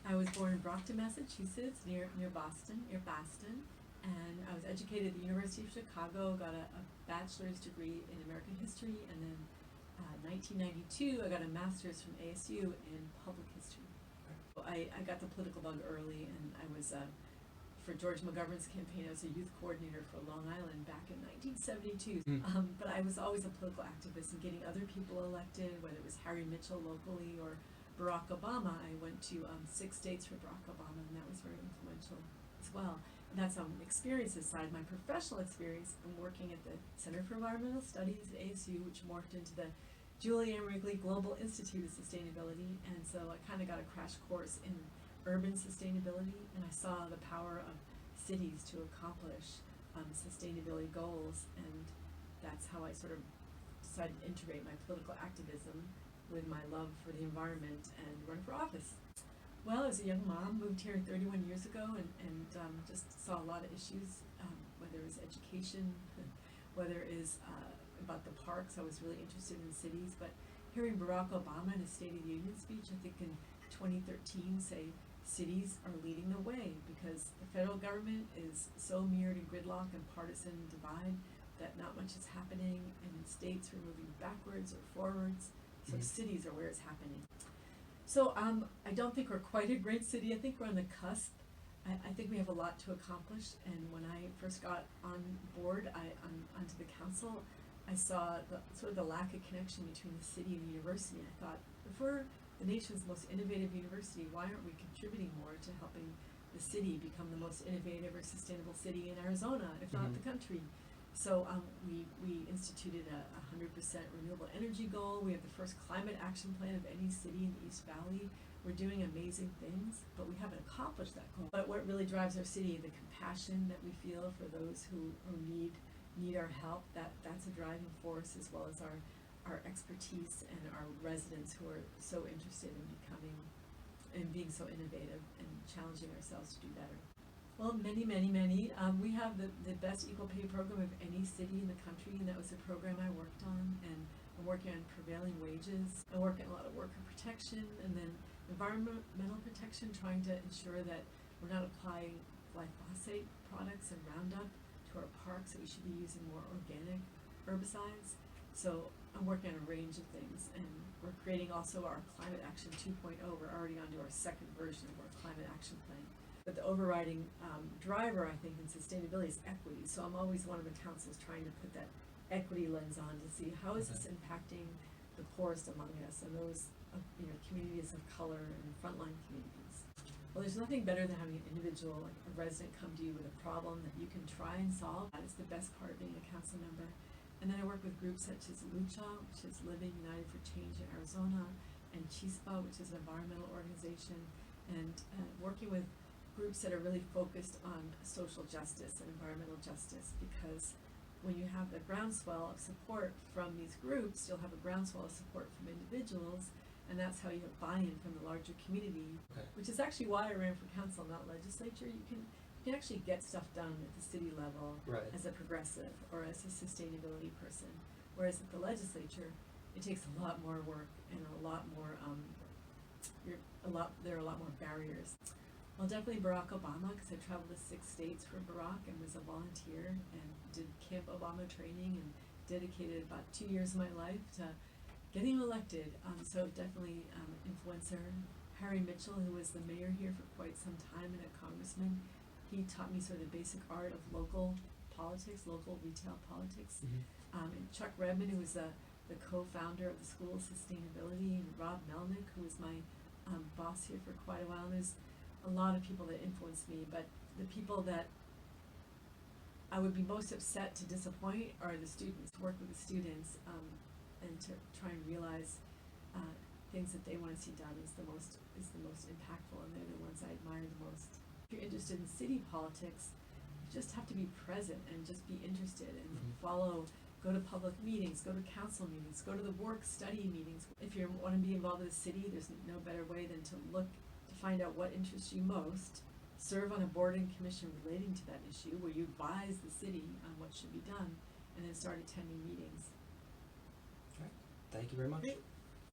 I was born in Brockton, Massachusetts, near Boston, and I was educated at the University of Chicago, got a bachelor's degree in American history, and then 1992 I got a master's from ASU in public history. I got the political bug early, and I was for George McGovern's campaign. I was a youth coordinator for Long Island back in 1972. But I was always a political activist and getting other people elected, whether it was Harry Mitchell locally or Barack Obama. I went to 6 states for Barack Obama, and that was very influential as well. And that's on the experiences side. My professional experience, I'm working at the Center for Environmental Studies at ASU, which morphed into the Julie M. Wrigley Global Institute of Sustainability, and so I kind of got a crash course in urban sustainability, and I saw the power of cities to accomplish sustainability goals, and that's how I sort of decided to integrate my political activism with my love for the environment and run for office. Well, as a young mom, moved here 31 years ago, and just saw a lot of issues, whether it was education, whether it is about the parks. I was really interested in cities, but hearing Barack Obama in his State of the Union speech, I think in 2013, say cities are leading the way because the federal government is so mired in gridlock and partisan divide that not much is happening, and in states we're moving backwards or forwards, so cities are where it's happening. So I don't think we're quite a great city. I think we're on the cusp. I think we have a lot to accomplish, and when I first got on board onto the council, I saw the lack of connection between the city and the university. I thought, if we're the nation's most innovative university, why aren't we contributing more to helping the city become the most innovative or sustainable city in Arizona, if not the country? So we instituted a 100% renewable energy goal. We have the first climate action plan of any city in the East Valley. We're doing amazing things, but we haven't accomplished that goal. But what really drives our city, the compassion that we feel for those who need our help, that's a driving force, as well as our expertise and our residents who are so interested in becoming and being so innovative and challenging ourselves to do better. Well, many. We have the best equal pay program of any city in the country, and that was a program I worked on, and I'm working on prevailing wages. I work on a lot of worker protection and then environmental protection, trying to ensure that we're not applying glyphosate products and Roundup to our parks, that we should be using more organic herbicides. So I'm working on a range of things, and we're creating also our Climate Action 2.0. We're already onto our second version of our Climate Action Plan. But the overriding driver, I think, in sustainability is equity. So I'm always one of the councils trying to put that equity lens on to see how is this impacting the poorest among us and those communities of color and frontline communities. Well, there's nothing better than having an individual, like a resident, come to you with a problem that you can try and solve. That is the best part of being a council member. And then I work with groups such as Lucha, which is Living United for Change in Arizona, and Chispa, which is an environmental organization, and working with groups that are really focused on social justice and environmental justice, because when you have the groundswell of support from these groups, you'll have a groundswell of support from individuals, and that's how you have buy-in from the larger community, which is actually why I ran for council, not legislature. You can actually get stuff done at the city level as a progressive or as a sustainability person, whereas at the legislature, it takes a lot more work and a lot more, there are a lot more barriers. Well, definitely Barack Obama, because I traveled to 6 states for Barack and was a volunteer and did Camp Obama training and dedicated about 2 years of my life to getting elected. So definitely influencer. Harry Mitchell, who was the mayor here for quite some time and a congressman, he taught me sort of the basic art of local politics, local retail politics. And Chuck Redman, who was the co-founder of the School of Sustainability, and Rob Melnick, who was my boss here for quite a while. And there's a lot of people that influenced me, but the people that I would be most upset to disappoint are the students. To work with the students and to try and realize things that they want to see done is the most impactful, and they're the ones I admire the most. If you're interested in city politics, you just have to be present and just be interested and follow, go to public meetings, go to council meetings, go to the work study meetings. If you want to be involved with the city, there's no better way than to look to find out what interests you most, serve on a board and commission relating to that issue where you advise the city on what should be done, and then start attending meetings. All right. Thank you very much. Great.